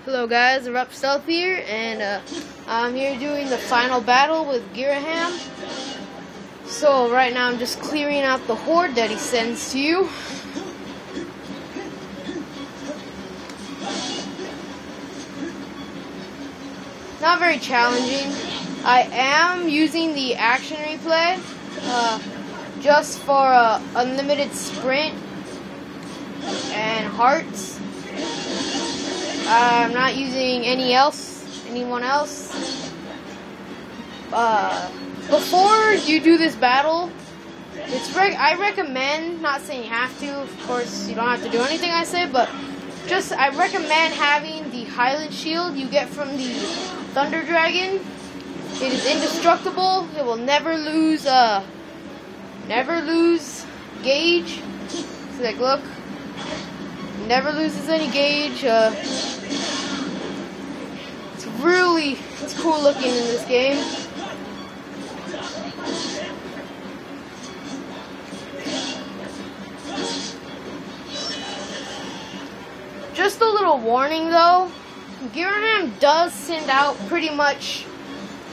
Hello guys, Erupt Stealth here, and I'm here doing the final battle with Ghiraham. So right now I'm just clearing out the horde that he sends to you. Not very challenging. I am using the action replay just for unlimited sprint and hearts. I'm not using anyone else. Before you do this battle, I recommend, not saying you have to, of course you don't have to do anything I say, but I recommend having the Highland Shield you get from the Thunder Dragon. It is indestructible. It will never lose gauge. So like, look, never loses any gauge. It's cool looking in this game. Just a little warning though, Ghiraham does send out pretty much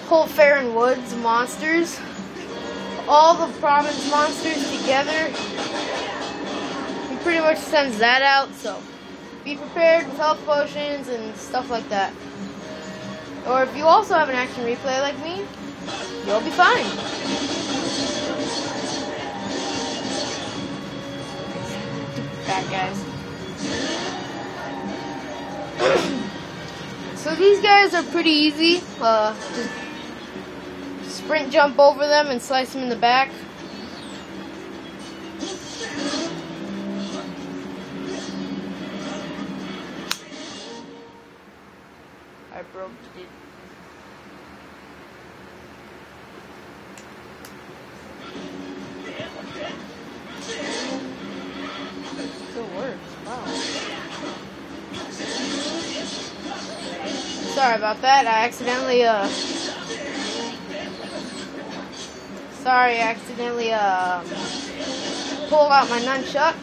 whole Faron Woods monsters, all the province monsters together. He pretty much sends that out, so be prepared with health potions and stuff like that. Or if you also have an action replay like me, you'll be fine. Bad guys. So these guys are pretty easy. Just sprint jump over them and slice them in the back. I broke it. Still works. Wow. Sorry about that. I accidentally pulled out my nunchuck.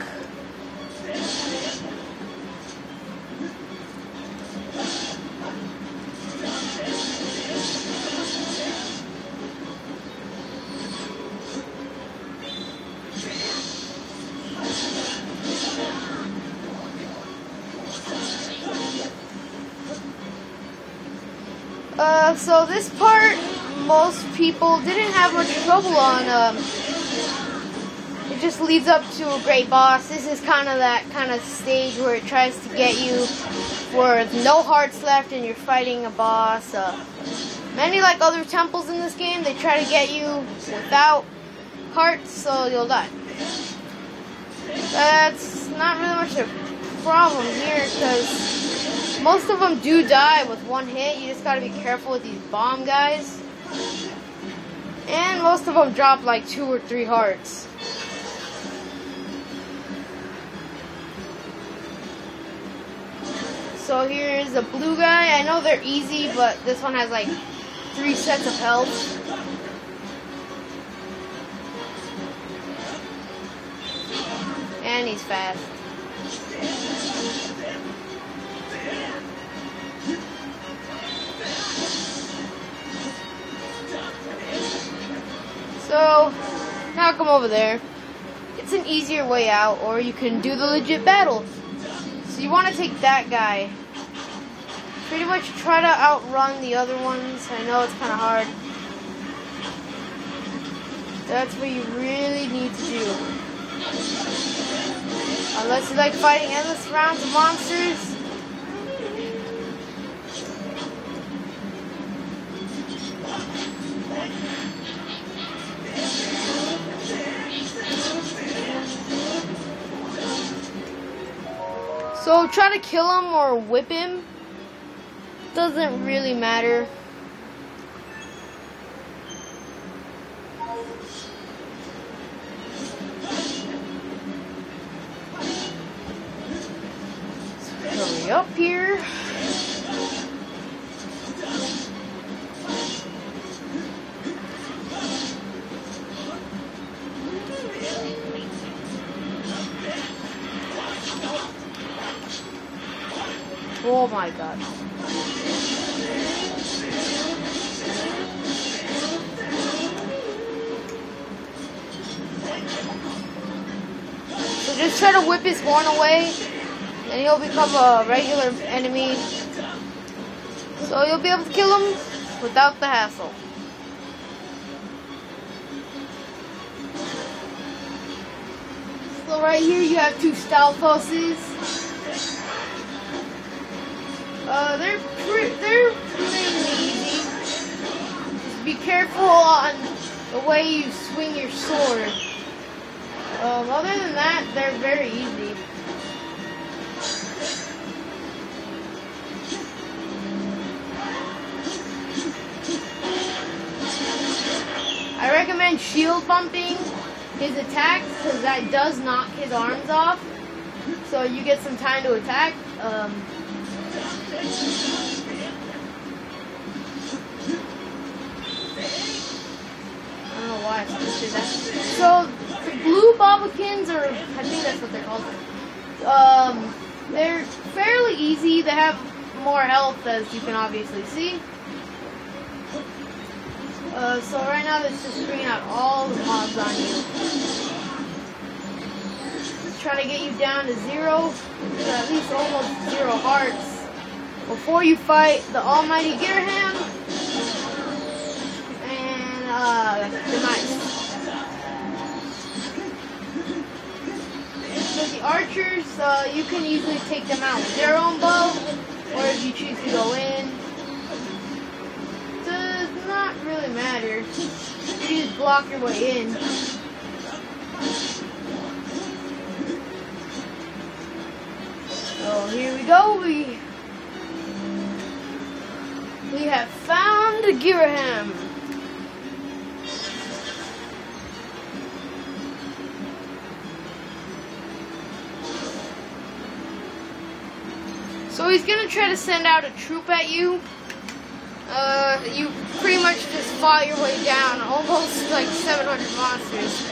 So this part, most people didn't have much trouble on. It just leads up to a great boss. This is kind of that kind of stage where it tries to get you with no hearts left and you're fighting a boss. Many like other temples in this game, they try to get you without hearts, so you'll die. That's not really much a problem here, because most of them do die with one hit. You just gotta be careful with these bomb guys. And most of them drop like 2 or 3 hearts. So here's a blue guy. I know they're easy, but this one has like 3 sets of health. And he's fast. So, now come over there. It's an easier way out, or you can do the legit battle. So you want to take that guy. Pretty much try to outrun the other ones. I know it's kind of hard. That's what you really need to do. Unless you like fighting endless rounds of monsters. So try to kill him or whip him. Doesn't really matter. So hurry up here. Oh my god. So just try to whip his horn away, and he'll become a regular enemy. So you'll be able to kill him without the hassle. So right here you have two Stalfoses. They're mainly easy. Just be careful on the way you swing your sword. Other than that, they're very easy. I recommend shield bumping his attacks because that does knock his arms off. So you get some time to attack. I don't know why I did that. So the blue Bobakins, or I think that's what they're called. They're fairly easy. They have more health, as you can obviously see. So right now it's just bringing out all the mobs on you. Trying to get you down to 0, to at least almost 0 hearts, before you fight the almighty ghiraham and the mice. So the archers, you can easily take them out with their own bow, or if you choose to go in. Does not really matter. You just block your way in. So here we go. We have found ghiraham. So he's gonna try to send out a troop at you. You pretty much just fought your way down, almost like 700 monsters.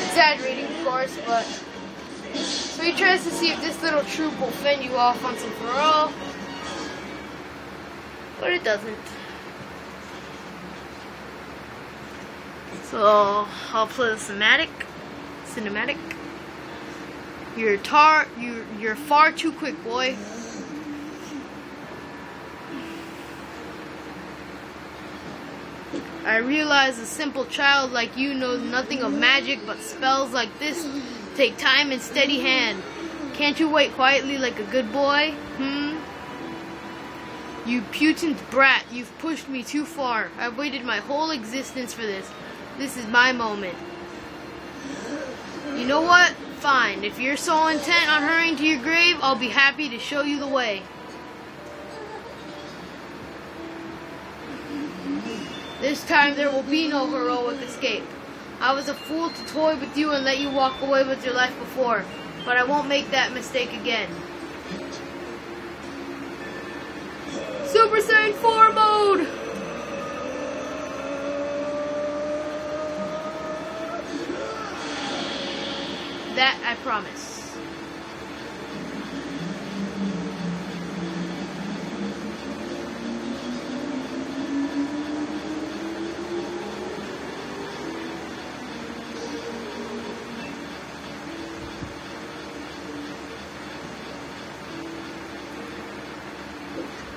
Exaggerating, of course, but... So he tries to see if this little troop will fend you off once and for all. But it doesn't. So I'll play the cinematic. You're far too quick, boy. I realize a simple child like you knows nothing of magic, but spells like this take time and steady hand. Can't you wait quietly like a good boy? You putant brat, you've pushed me too far. I've waited my whole existence for this. This is my moment. You know what? Fine. If you're so intent on hurrying to your grave, I'll be happy to show you the way. This time there will be no heroic escape. I was a fool to toy with you and let you walk away with your life before, but I won't make that mistake again. Super Saiyan 4 mode! That I promise.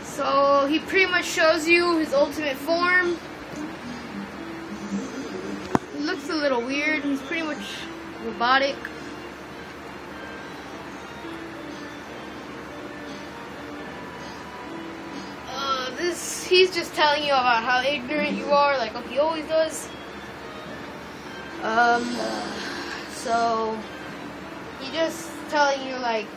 So he pretty much shows you his ultimate form. He looks a little weird. He's pretty much robotic. He's just telling you about how ignorant you are, like he always does. So he just telling you like.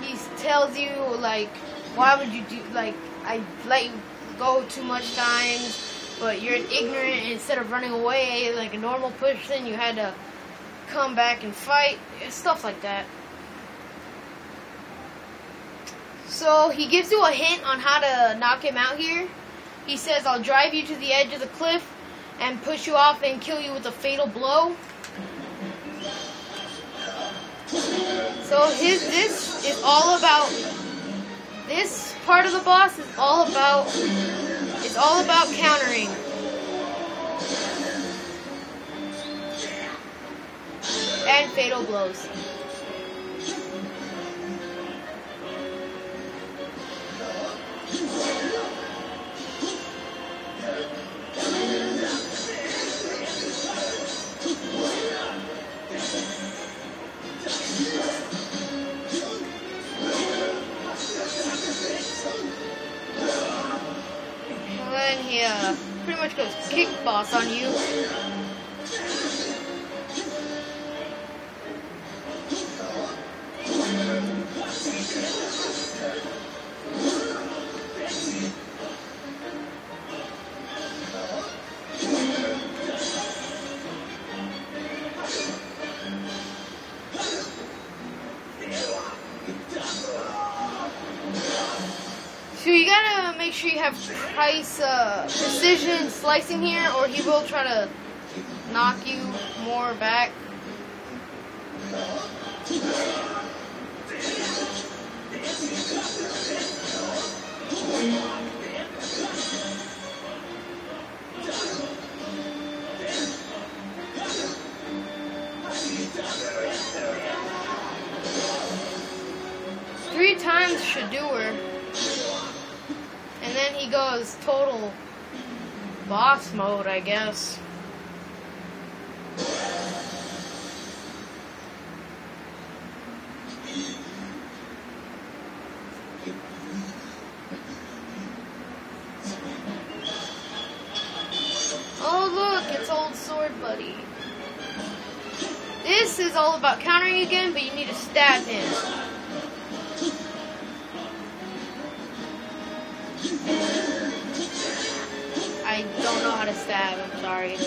He tells you, like, why would you do, like, I let you go too much times, but you're ignorant, and instead of running away like a normal person, you had to come back and fight, stuff like that. So he gives you a hint on how to knock him out here. He says, I'll drive you to the edge of the cliff and push you off and kill you with a fatal blow. So this is all about, this part of the boss is all about countering. And fatal blows. And then he pretty much goes kick boss on you. So you gotta make sure you have precision slicing here, or he will try to knock you more back. Three times should do her. And then he goes total boss mode, I guess. Oh look, it's old sword buddy. This is all about countering again, but you need to stab him. I don't know how to stab, I'm sorry.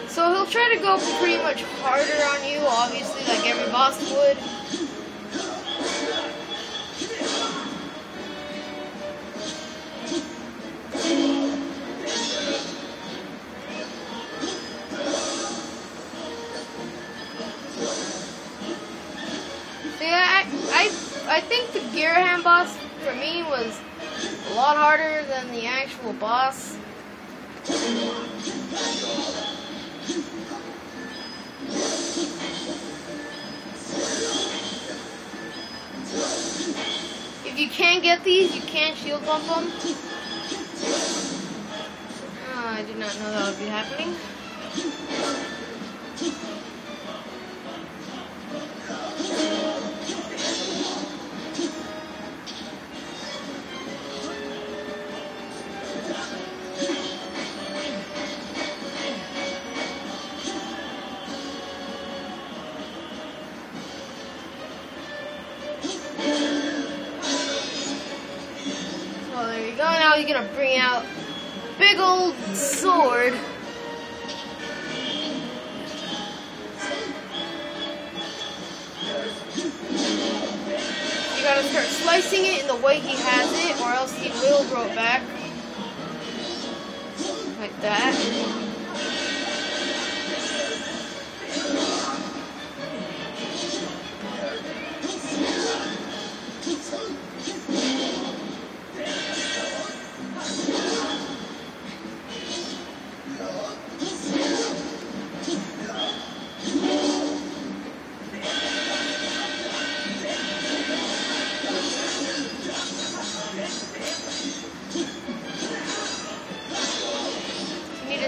So he'll try to go pretty much harder on you, obviously, like every boss would. I think the ghiraham boss for me was a lot harder than the actual boss. If you can't get these, you can't shield bump them. Oh, I did not know that would be happening. Now he's gonna bring out big old sword. You gotta gotta start slicing it in the way he has it, or else he will grow it back. Like that.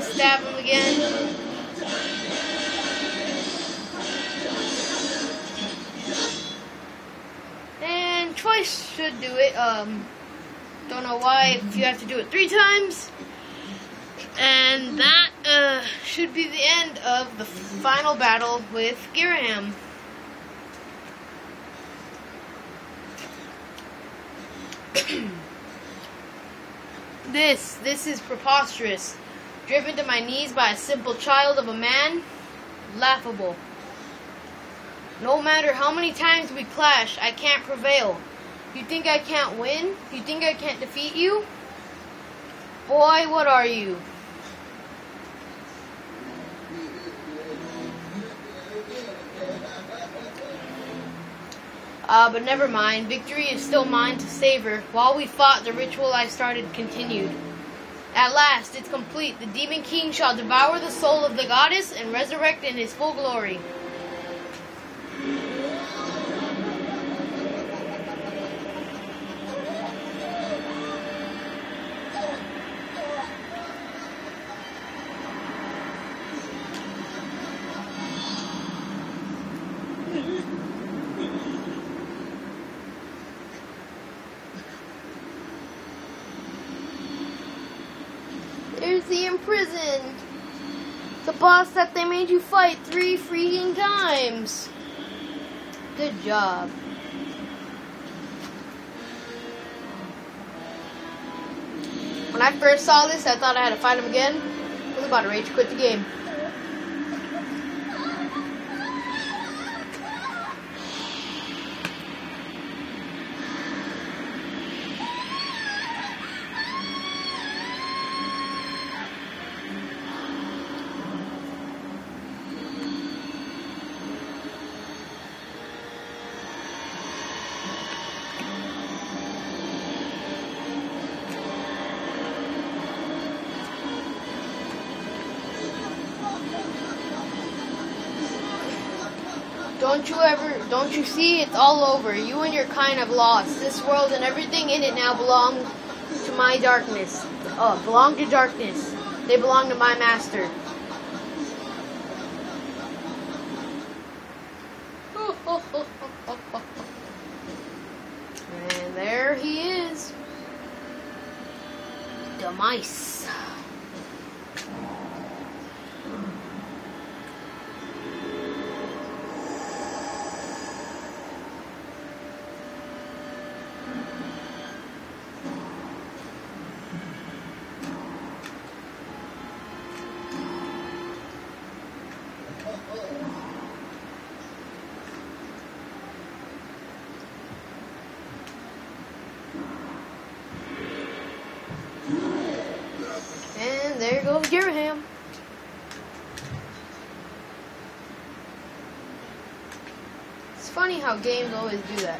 Stab him again. And twice should do it. Don't know why if you have to do it 3 times. And that should be the end of the final battle with ghiraham. This is preposterous. Driven to my knees by a simple child of a man? Laughable. No matter how many times we clash, I can't prevail. You think I can't win? You think I can't defeat you? Boy, what are you? But never mind. Victory is still mine to savor. While we fought, the ritual I started continued. At last, it's complete. The Demon King shall devour the soul of the goddess and resurrect in his full glory. There's the imprisoned. The boss that they made you fight 3 freaking times. Good job. When I first saw this, I thought I had to fight him again. I was about to rage quit the game. Don't you see? It's all over. You and your kind have lost. This world and everything in it now belong to my darkness. Belong to darkness. They belong to my master. And there he is. The mice. And there goes ghiraham. It's funny how games always do that.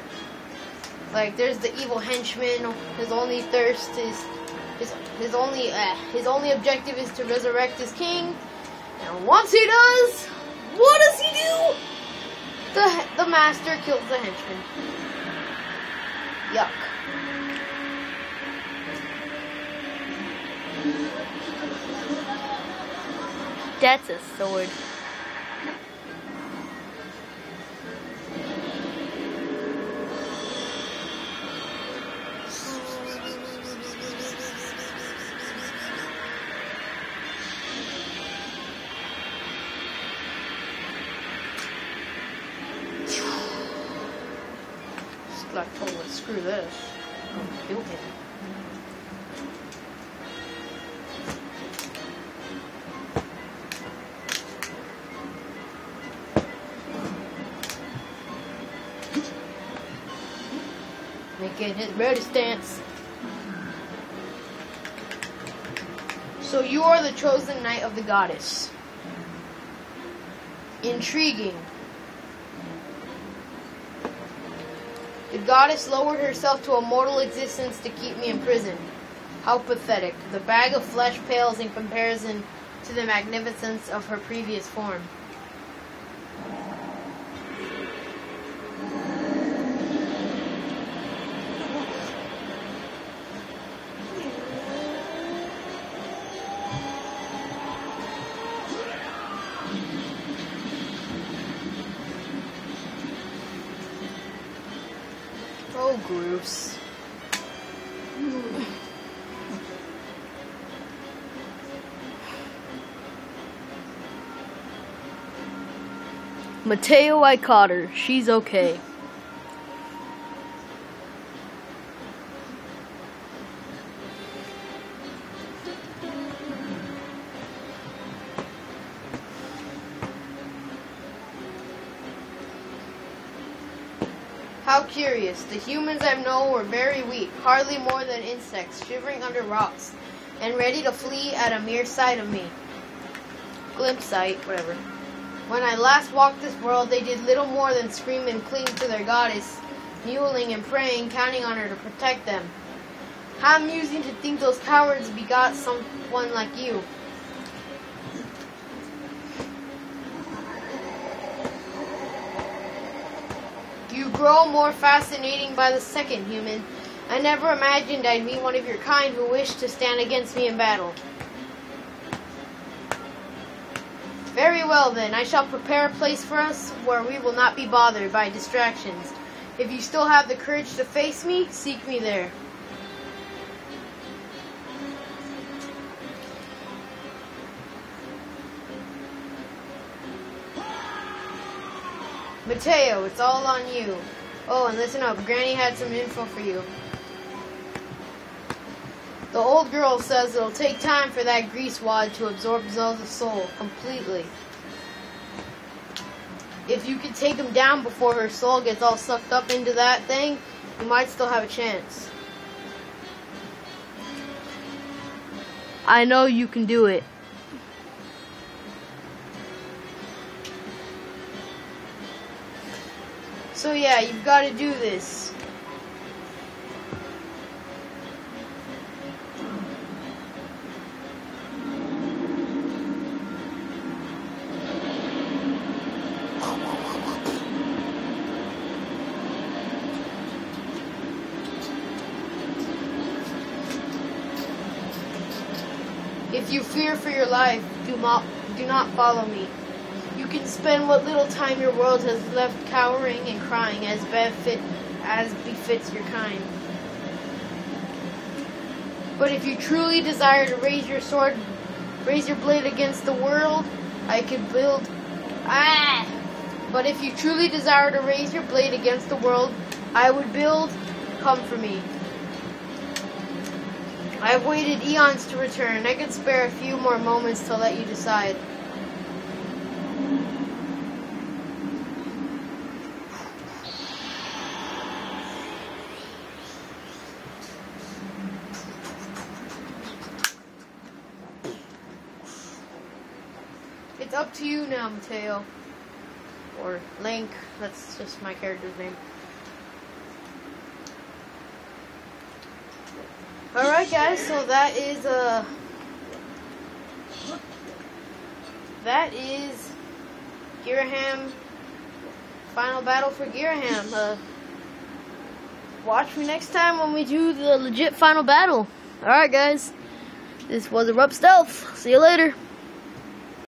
Like, there's the evil henchman. His only thirst is his only objective is to resurrect his king. And once he does, what does he do? The master kills the henchman. Yuck. That's a sword. Like, oh, screw this. I'll kill him. in his ready stance. So you are the chosen knight of the goddess. Intriguing. The goddess lowered herself to a mortal existence to keep me imprisoned. How pathetic. The bag of flesh pales in comparison to the magnificence of her previous form. Oh, gross. Mateo, I caught her. She's okay. How curious. The humans I've known were very weak, hardly more than insects, shivering under rocks, and ready to flee at a mere sight of me. Glimpse sight, whatever. When I last walked this world, they did little more than scream and cling to their goddess, mewling and praying, counting on her to protect them. How amusing to think those cowards begot someone like you. You grow more fascinating by the second, human. I never imagined I'd meet one of your kind who wished to stand against me in battle. Very well then, I shall prepare a place for us where we will not be bothered by distractions. If you still have the courage to face me, seek me there. Mateo, it's all on you. Oh, and listen up, Granny had some info for you. The old girl says it'll take time for that grease wad to absorb Zelda's soul completely. If you could take him down before her soul gets all sucked up into that thing, you might still have a chance. I know you can do it. So yeah, you've got to do this. If you fear for your life, do not follow me. You can spend what little time your world has left cowering and crying as befits your kind. But if you truly desire to raise your blade against the world, I could build... But if you truly desire to raise your blade against the world, I would build... Come for me. I have waited eons to return. I could spare a few more moments to let you decide. It's up to you now, Mateo. Or Link. That's just my character's name. Alright guys, so that is Ghiraham, final battle for Ghiraham. Watch me next time when we do the legit final battle. Alright guys, this was Abrupt Stealth. See you later.